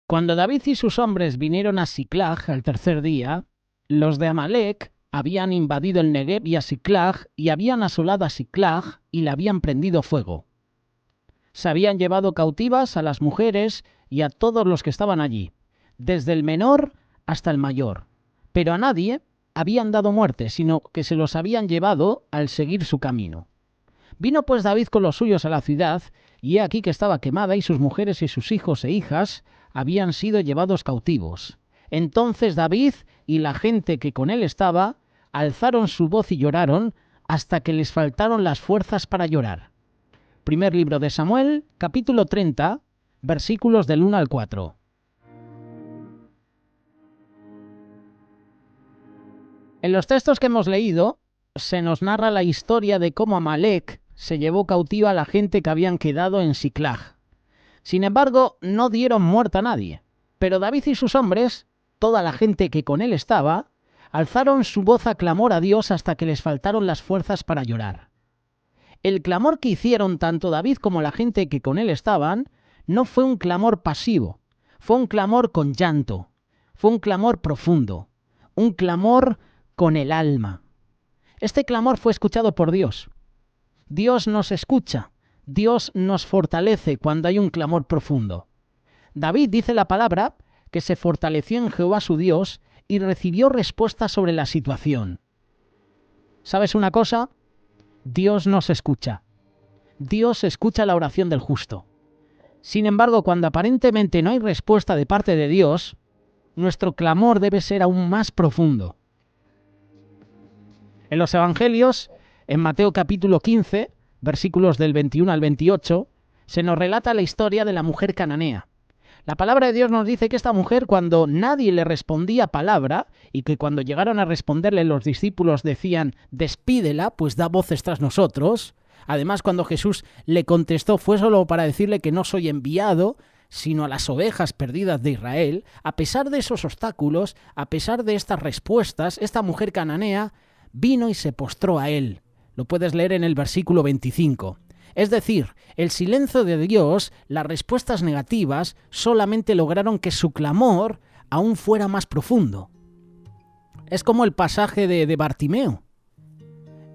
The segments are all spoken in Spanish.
Cuando David y sus hombres vinieron a Siclag al tercer día, los de Amalec habían invadido el Negev y a Siclag, y habían asolado a Siclag y le habían prendido fuego. Se habían llevado cautivas a las mujeres y a todos los que estaban allí, desde el menor hasta el mayor, pero a nadie habían dado muerte, sino que se los habían llevado al seguir su camino. Vino pues David con los suyos a la ciudad, y he aquí que estaba quemada, y sus mujeres y sus hijos e hijas habían sido llevados cautivos. Entonces David y la gente que con él estaba alzaron su voz y lloraron hasta que les faltaron las fuerzas para llorar. Primer libro de Samuel, capítulo 30, versículos del 1 al 4. En los textos que hemos leído, se nos narra la historia de cómo Amalec se llevó cautiva a la gente que habían quedado en Siclag. Sin embargo, no dieron muerte a nadie, pero David y sus hombres, toda la gente que con él estaba, alzaron su voz a clamor a Dios hasta que les faltaron las fuerzas para llorar. El clamor que hicieron tanto David como la gente que con él estaban no fue un clamor pasivo, fue un clamor con llanto, fue un clamor profundo, un clamor con el alma. Este clamor fue escuchado por Dios. Dios nos escucha, Dios nos fortalece cuando hay un clamor profundo. David dice la palabra que se fortaleció en Jehová su Dios y recibió respuesta sobre la situación. ¿Sabes una cosa? Dios nos escucha. Dios escucha la oración del justo. Sin embargo, cuando aparentemente no hay respuesta de parte de Dios, nuestro clamor debe ser aún más profundo. En los Evangelios, en Mateo capítulo 15, versículos del 21 al 28, se nos relata la historia de la mujer cananea. La palabra de Dios nos dice que esta mujer, cuando nadie le respondía palabra, y que cuando llegaron a responderle los discípulos decían, despídela, pues da voces tras nosotros. Además, cuando Jesús le contestó, fue solo para decirle que no soy enviado, sino a las ovejas perdidas de Israel. A pesar de esos obstáculos, a pesar de estas respuestas, esta mujer cananea vino y se postró a él. Lo puedes leer en el versículo 25. Es decir, el silencio de Dios, las respuestas negativas, solamente lograron que su clamor aún fuera más profundo. Es como el pasaje de Bartimeo.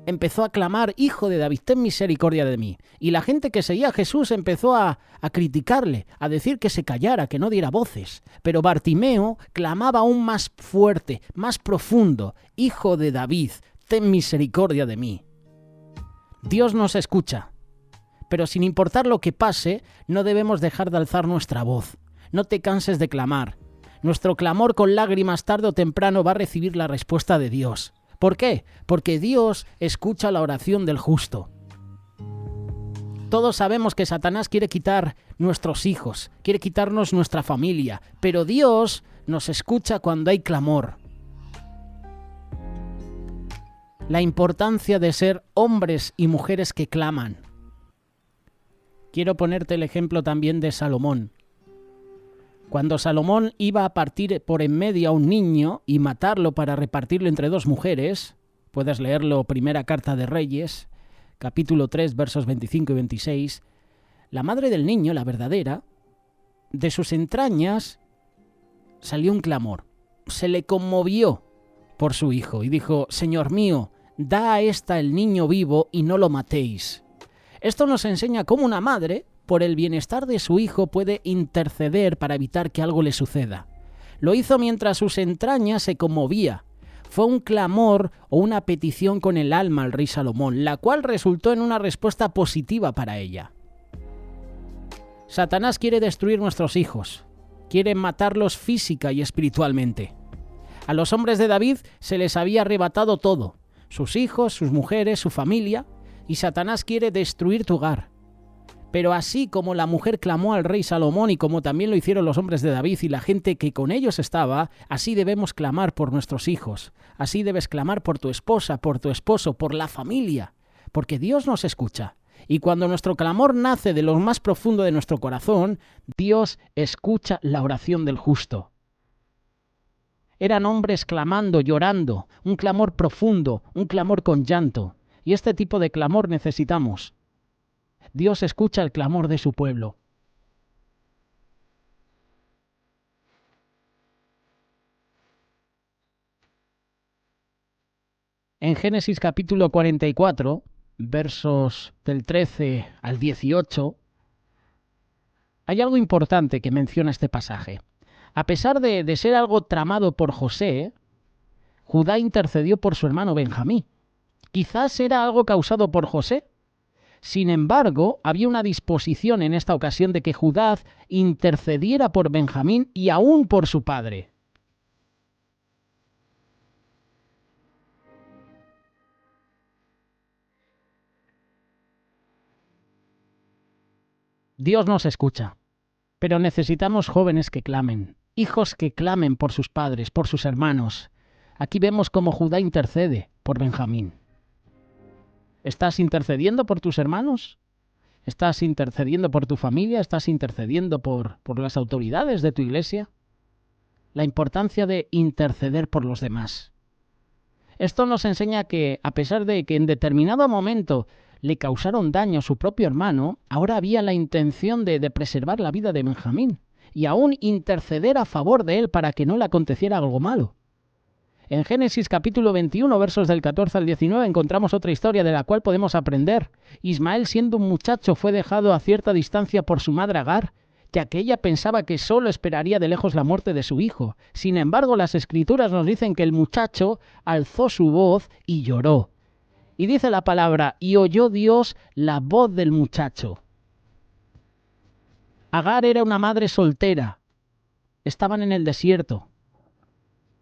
Empezó a clamar, Hijo de David, ten misericordia de mí. Y la gente que seguía a Jesús empezó a criticarle, a decir que se callara, que no diera voces. Pero Bartimeo clamaba aún más fuerte, más profundo, Hijo de David, ten misericordia de mí. Dios nos escucha. Pero sin importar lo que pase, no debemos dejar de alzar nuestra voz. No te canses de clamar. Nuestro clamor con lágrimas tarde o temprano va a recibir la respuesta de Dios. ¿Por qué? Porque Dios escucha la oración del justo. Todos sabemos que Satanás quiere quitar nuestros hijos, quiere quitarnos nuestra familia, pero Dios nos escucha cuando hay clamor. La importancia de ser hombres y mujeres que claman. Quiero ponerte el ejemplo también de Salomón. Cuando Salomón iba a partir por en medio a un niño y matarlo para repartirlo entre dos mujeres, puedes leerlo, Primera Carta de Reyes, capítulo 3, versos 25 y 26, la madre del niño, la verdadera, de sus entrañas salió un clamor. Se le conmovió por su hijo y dijo, Señor mío, da a esta el niño vivo y no lo matéis. Esto nos enseña cómo una madre, por el bienestar de su hijo, puede interceder para evitar que algo le suceda. Lo hizo mientras sus entrañas se conmovía. Fue un clamor o una petición con el alma al rey Salomón, la cual resultó en una respuesta positiva para ella. Satanás quiere destruir nuestros hijos, quiere matarlos física y espiritualmente. A los hombres de David se les había arrebatado todo, sus hijos, sus mujeres, su familia, y Satanás quiere destruir tu hogar. Pero así como la mujer clamó al rey Salomón y como también lo hicieron los hombres de David y la gente que con ellos estaba, así debemos clamar por nuestros hijos. Así debes clamar por tu esposa, por tu esposo, por la familia, porque Dios nos escucha. Y cuando nuestro clamor nace de lo más profundo de nuestro corazón, Dios escucha la oración del justo. Eran hombres clamando, llorando, un clamor profundo, un clamor con llanto. Y este tipo de clamor necesitamos. Dios escucha el clamor de su pueblo. En Génesis capítulo 44, versos del 13 al 18, hay algo importante que menciona este pasaje. A pesar de ser algo tramado por José, Judá intercedió por su hermano Benjamín. Quizás era algo causado por José. Sin embargo, había una disposición en esta ocasión de que Judá intercediera por Benjamín y aún por su padre. Dios nos escucha, pero necesitamos jóvenes que clamen, hijos que clamen por sus padres, por sus hermanos. Aquí vemos cómo Judá intercede por Benjamín. ¿Estás intercediendo por tus hermanos? ¿Estás intercediendo por tu familia? ¿Estás intercediendo por las autoridades de tu iglesia? La importancia de interceder por los demás. Esto nos enseña que, a pesar de que en determinado momento le causaron daño a su propio hermano, ahora había la intención de preservar la vida de Benjamín y aún interceder a favor de él para que no le aconteciera algo malo. En Génesis capítulo 21, versos del 14 al 19, encontramos otra historia de la cual podemos aprender. Ismael, siendo un muchacho, fue dejado a cierta distancia por su madre Agar, ya que ella pensaba que solo esperaría de lejos la muerte de su hijo. Sin embargo, las Escrituras nos dicen que el muchacho alzó su voz y lloró. Y dice la palabra, y oyó Dios la voz del muchacho. Agar era una madre soltera. Estaban en el desierto.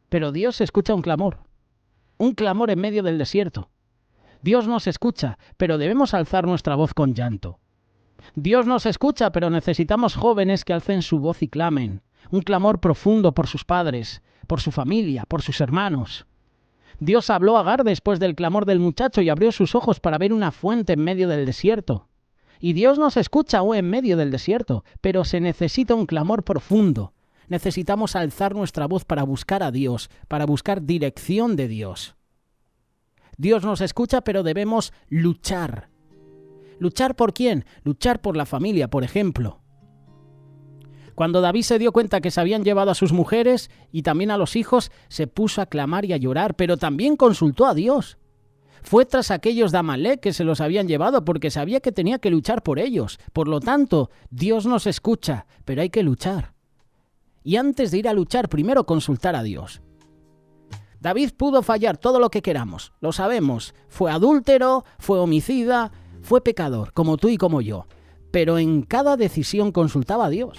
Pero Dios escucha un clamor en medio del desierto. Dios nos escucha, pero debemos alzar nuestra voz con llanto. Dios nos escucha, pero necesitamos jóvenes que alcen su voz y clamen. Un clamor profundo por sus padres, por su familia, por sus hermanos. Dios habló a Agar después del clamor del muchacho y abrió sus ojos para ver una fuente en medio del desierto. Y Dios nos escucha aún en medio del desierto, pero se necesita un clamor profundo. Necesitamos alzar nuestra voz para buscar a Dios, para buscar dirección de Dios. Dios nos escucha, pero debemos luchar. ¿Luchar por quién? Luchar por la familia, por ejemplo. Cuando David se dio cuenta que se habían llevado a sus mujeres y también a los hijos, se puso a clamar y a llorar, pero también consultó a Dios. Fue tras aquellos de Amalek que se los habían llevado porque sabía que tenía que luchar por ellos. Por lo tanto, Dios nos escucha, pero hay que luchar. Y antes de ir a luchar, primero consultar a Dios. David pudo fallar todo lo que queramos, lo sabemos. Fue adúltero, fue homicida, fue pecador, como tú y como yo. Pero en cada decisión consultaba a Dios.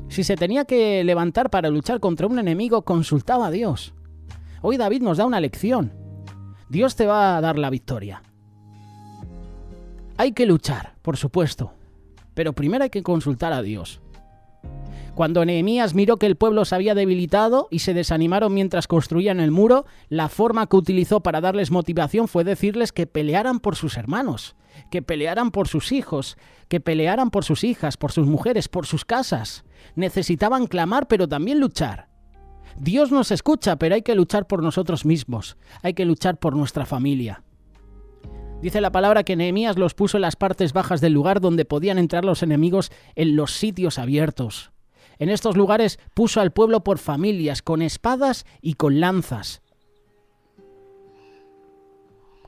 Si se tenía que levantar para luchar contra un enemigo, consultaba a Dios. Hoy David nos da una lección. Dios te va a dar la victoria. Hay que luchar, por supuesto, pero primero hay que consultar a Dios. Cuando Nehemías miró que el pueblo se había debilitado y se desanimaron mientras construían el muro, la forma que utilizó para darles motivación fue decirles que pelearan por sus hermanos, que pelearan por sus hijos, que pelearan por sus hijas, por sus mujeres, por sus casas. Necesitaban clamar, pero también luchar. Dios nos escucha, pero hay que luchar por nosotros mismos, hay que luchar por nuestra familia. Dice la palabra que Nehemías los puso en las partes bajas del lugar donde podían entrar los enemigos en los sitios abiertos. En estos lugares puso al pueblo por familias, con espadas y con lanzas.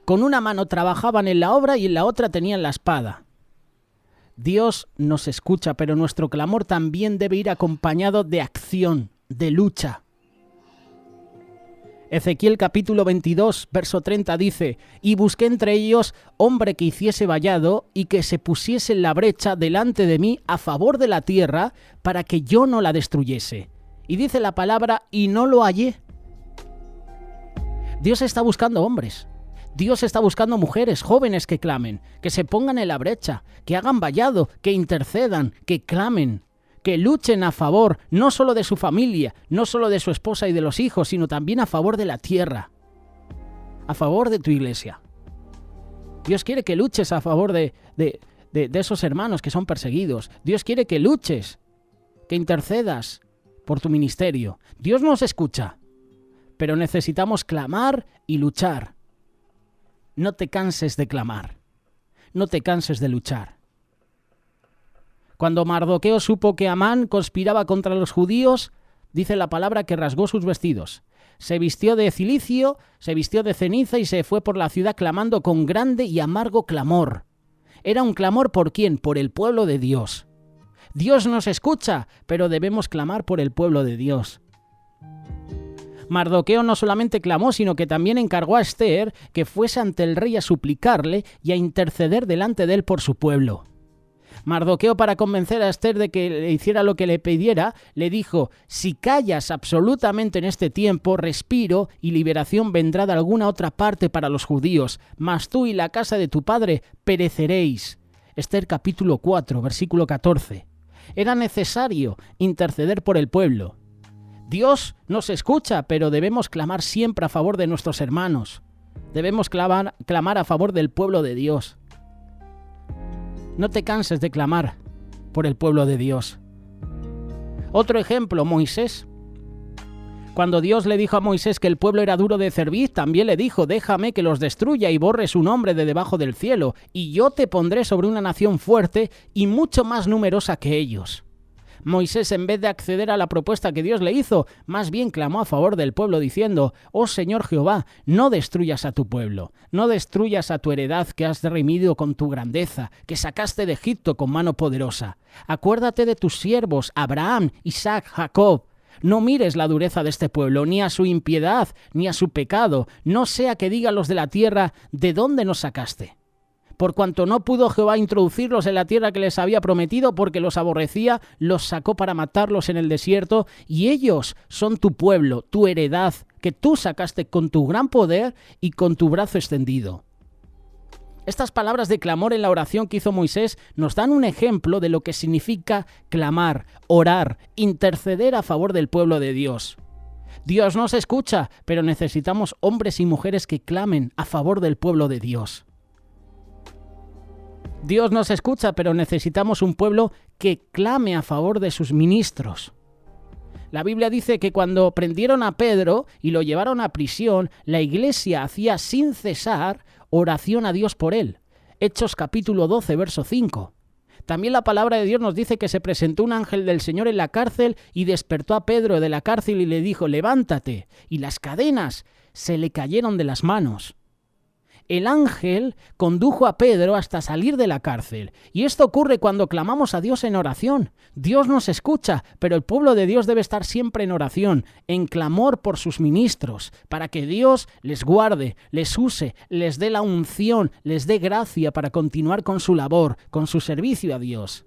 Con una mano trabajaban en la obra y en la otra tenían la espada. Dios nos escucha, pero nuestro clamor también debe ir acompañado de acción, de lucha. Ezequiel capítulo 22, verso 30 dice: «Y busqué entre ellos hombre que hiciese vallado y que se pusiese en la brecha delante de mí a favor de la tierra para que yo no la destruyese». Y dice la palabra: «y no lo hallé». Dios está buscando hombres. Dios está buscando mujeres, jóvenes que clamen, que se pongan en la brecha, que hagan vallado, que intercedan, que clamen, que luchen a favor no solo de su familia, no solo de su esposa y de los hijos, sino también a favor de la tierra, a favor de tu iglesia. Dios quiere que luches a favor de esos hermanos que son perseguidos. Dios quiere que luches, que intercedas por tu ministerio. Dios nos escucha, pero necesitamos clamar y luchar. No te canses de clamar, no te canses de luchar. Cuando Mardoqueo supo que Amán conspiraba contra los judíos, dice la palabra que rasgó sus vestidos. se vistió de cilicio, se vistió de ceniza y se fue por la ciudad clamando con grande y amargo clamor. Era un clamor ¿por quién? Por el pueblo de Dios. Dios nos escucha, pero debemos clamar por el pueblo de Dios. Mardoqueo no solamente clamó, sino que también encargó a Esther que fuese ante el rey a suplicarle y a interceder delante de él por su pueblo. Mardoqueo, para convencer a Esther de que le hiciera lo que le pidiera, le dijo: si callas absolutamente en este tiempo, respiro y liberación vendrá de alguna otra parte para los judíos, mas tú y la casa de tu padre pereceréis. Esther capítulo 4, versículo 14. Era necesario interceder por el pueblo. Dios nos escucha, pero debemos clamar siempre a favor de nuestros hermanos. Debemos clamar a favor del pueblo de Dios. No te canses de clamar por el pueblo de Dios. Otro ejemplo, Moisés. Cuando Dios le dijo a Moisés que el pueblo era duro de cerviz, también le dijo: déjame que los destruya y borre su nombre de debajo del cielo, y yo te pondré sobre una nación fuerte y mucho más numerosa que ellos. Moisés, en vez de acceder a la propuesta que Dios le hizo, más bien clamó a favor del pueblo diciendo: oh Señor Jehová, no destruyas a tu pueblo, no destruyas a tu heredad que has redimido con tu grandeza, que sacaste de Egipto con mano poderosa. Acuérdate de tus siervos, Abraham, Isaac, Jacob. No mires la dureza de este pueblo, ni a su impiedad, ni a su pecado, no sea que digan los de la tierra: ¿de dónde nos sacaste? Por cuanto no pudo Jehová introducirlos en la tierra que les había prometido, porque los aborrecía, los sacó para matarlos en el desierto, y ellos son tu pueblo, tu heredad, que tú sacaste con tu gran poder y con tu brazo extendido. Estas palabras de clamor en la oración que hizo Moisés nos dan un ejemplo de lo que significa clamar, orar, interceder a favor del pueblo de Dios. Dios nos escucha, pero necesitamos hombres y mujeres que clamen a favor del pueblo de Dios. Dios nos escucha, pero necesitamos un pueblo que clame a favor de sus ministros. La Biblia dice que cuando prendieron a Pedro y lo llevaron a prisión, la iglesia hacía sin cesar oración a Dios por él. Hechos capítulo 12, verso 5. También la palabra de Dios nos dice que se presentó un ángel del Señor en la cárcel y despertó a Pedro de la cárcel y le dijo: levántate, y las cadenas se le cayeron de las manos. El ángel condujo a Pedro hasta salir de la cárcel. Y esto ocurre cuando clamamos a Dios en oración. Dios nos escucha, pero el pueblo de Dios debe estar siempre en oración, en clamor por sus ministros, para que Dios les guarde, les use, les dé la unción, les dé gracia para continuar con su labor, con su servicio a Dios.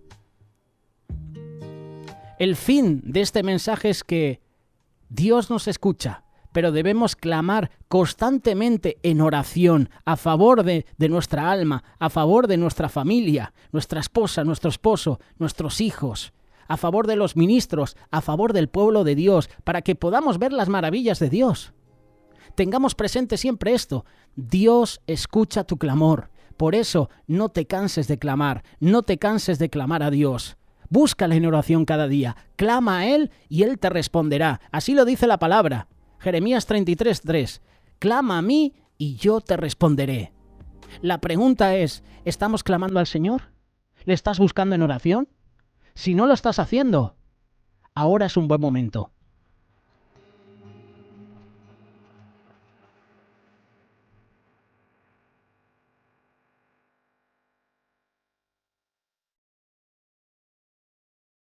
El fin de este mensaje es que Dios nos escucha, pero debemos clamar constantemente en oración a favor de nuestra alma, a favor de nuestra familia, nuestra esposa, nuestro esposo, nuestros hijos, a favor de los ministros, a favor del pueblo de Dios, para que podamos ver las maravillas de Dios. Tengamos presente siempre esto: Dios escucha tu clamor. Por eso no te canses de clamar, no te canses de clamar a Dios. Búscale en oración cada día, clama a Él y Él te responderá. Así lo dice la palabra. Jeremías 33:3. Clama a mí y yo te responderé. La pregunta es: ¿estamos clamando al Señor? ¿Le estás buscando en oración? Si no lo estás haciendo, ahora es un buen momento.